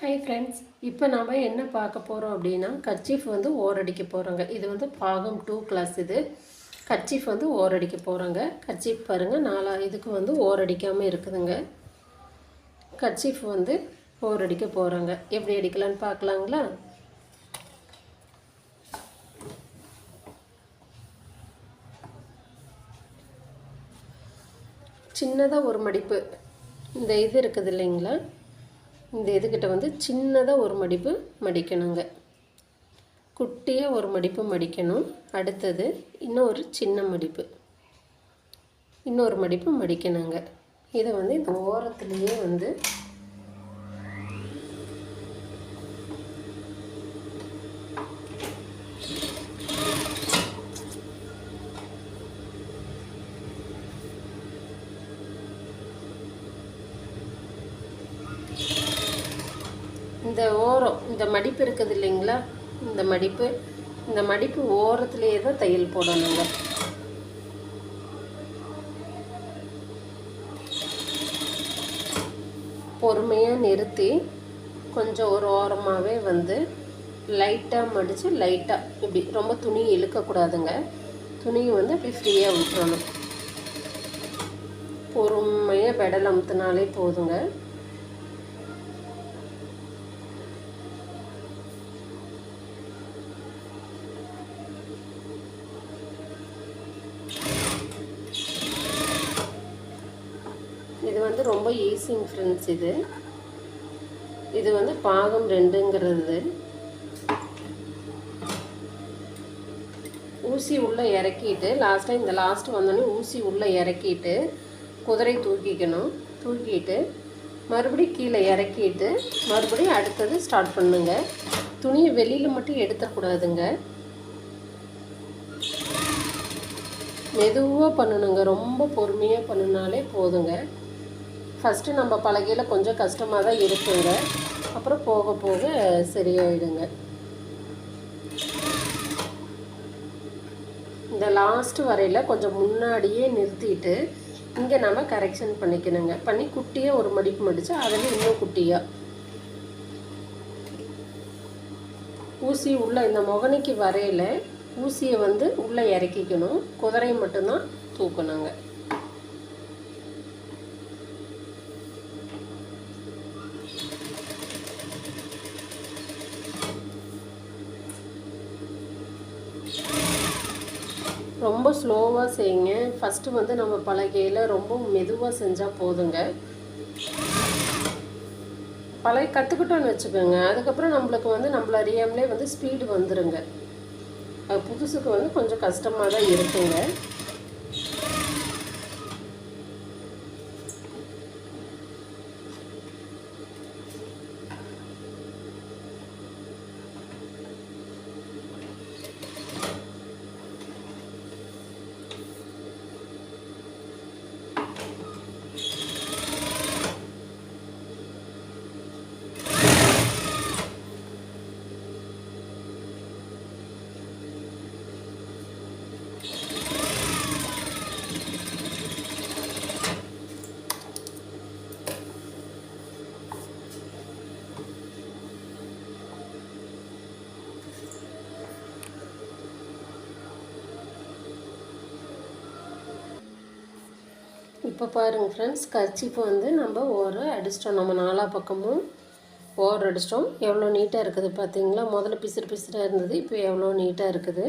Hi friends, இப்போ நாம் என்ன பார்க்க போகிறோம் அப்படின்னா கர்ச்சீஃப் வந்து ஓரடிக்க போகிறோங்க. இது வந்து பாகம் 2 கிளாஸ். இது கர்ச்சீஃப் வந்து ஓரடிக்க போகிறோங்க. கர்ச்சீஃப் பாருங்கள், 4 இதுக்கு வந்து ஓரடிக்காமல் இருக்குதுங்க. கர்ச்சீஃப் வந்து ஓரடிக்க போகிறோங்க. எப்படி அடிக்கலான்னு பார்க்கலாங்களா? சின்னதாக ஒரு மடிப்பு, இந்த இது இருக்குது இல்லைங்களா, இந்த இதுக்கிட்ட வந்து சின்னதாக ஒரு மடிப்பு மடிக்கணுங்க. குட்டியாக ஒரு மடிப்பு மடிக்கணும். அடுத்தது இன்னொரு சின்ன மடிப்பு, இன்னொரு மடிப்பு மடிக்கணுங்க. இதை வந்து இந்த ஓரத்துலேயே வந்து இந்த ஓரம், இந்த மடிப்பு இருக்குது இல்லைங்களா, இந்த மடிப்பு ஓரத்துலேயே தான் தையல் போடணுங்க. பொறுமையாக நிறுத்தி கொஞ்சம் ஒரு ஓரமாகவே வந்து லைட்டாக மடித்து லைட்டாக இப்படி, ரொம்ப துணி இழுக்கக்கூடாதுங்க. துணியை வந்து அப்படி ஃப்ரீயாக விட்டுறணும். பொறுமையாக பெடல் அமுத்தினாலே போதுங்க. இது வந்து ரொம்ப ஈஸிங்க ஃப்ரெண்ட்ஸ். இது வந்து பாகம் 2ங்கிறது. ஊசி உள்ளே இறக்கிட்டு லாஸ்ட்டாக இந்த லாஸ்ட்டு வந்தோடனே ஊசி உள்ளே இறக்கிட்டு குதிரை தூக்கிக்கணும். தூக்கிட்டு மறுபடியும் கீழே இறக்கிட்டு மறுபடியும் அடுத்தது ஸ்டார்ட் பண்ணுங்க. துணியை வெளியில் மட்டும் எடுத்துக்கூடாதுங்க. மெதுவாக பண்ணணுங்க. ரொம்ப பொறுமையாக பண்ணினாலே போதுங்க. ஃபஸ்ட்டு நம்ம பழகையில் கொஞ்சம் கஷ்டமாக தான் இருக்குங்க. அப்புறம் போக போக சரியாயிடுங்க. இந்த லாஸ்ட்டு வரையில் கொஞ்சம் முன்னாடியே நிறுத்திட்டு இங்கே நம்ம கரெக்ஷன் பண்ணிக்கணுங்க. பண்ணி குட்டியாக ஒரு மடிப்பு மடித்து அதில் இன்னும் குட்டியாக ஊசி உள்ளே இந்த முகனைக்கு வரையில் ஊசியை வந்து உள்ளே இறக்கிக்கணும். குதிரையை மட்டும்தான் தூக்கணுங்க. ரொம்ப ஸ்லோவாக செய்யுங்க. ஃபஸ்ட்டு வந்து நம்ம பலகையில் ரொம்ப மெதுவாக செஞ்சால் போதுங்க. பலகை கற்றுக்கிட்டோன்னு வச்சுக்கோங்க, அதுக்கப்புறம் நம்மளுக்கு வந்து நம்மள அறியாமலே வந்து ஸ்பீடு வந்துடுங்க. அது புதுசுக்கு வந்து கொஞ்சம் கஷ்டமாக தான் இருக்குங்க. இப்போ பாருங்கள் ஃப்ரெண்ட்ஸ், கர்ச்சீஃப் வந்து நம்ம அடிச்சிட்டோம். நம்ம 4 பக்கமும் அடிச்சிட்டோம். எவ்வளோ நீட்டாக இருக்குது பார்த்தீங்களா? முதல்ல பிசுறு பிசுறாக இருந்தது, இப்போ எவ்வளோ நீட்டாக இருக்குது.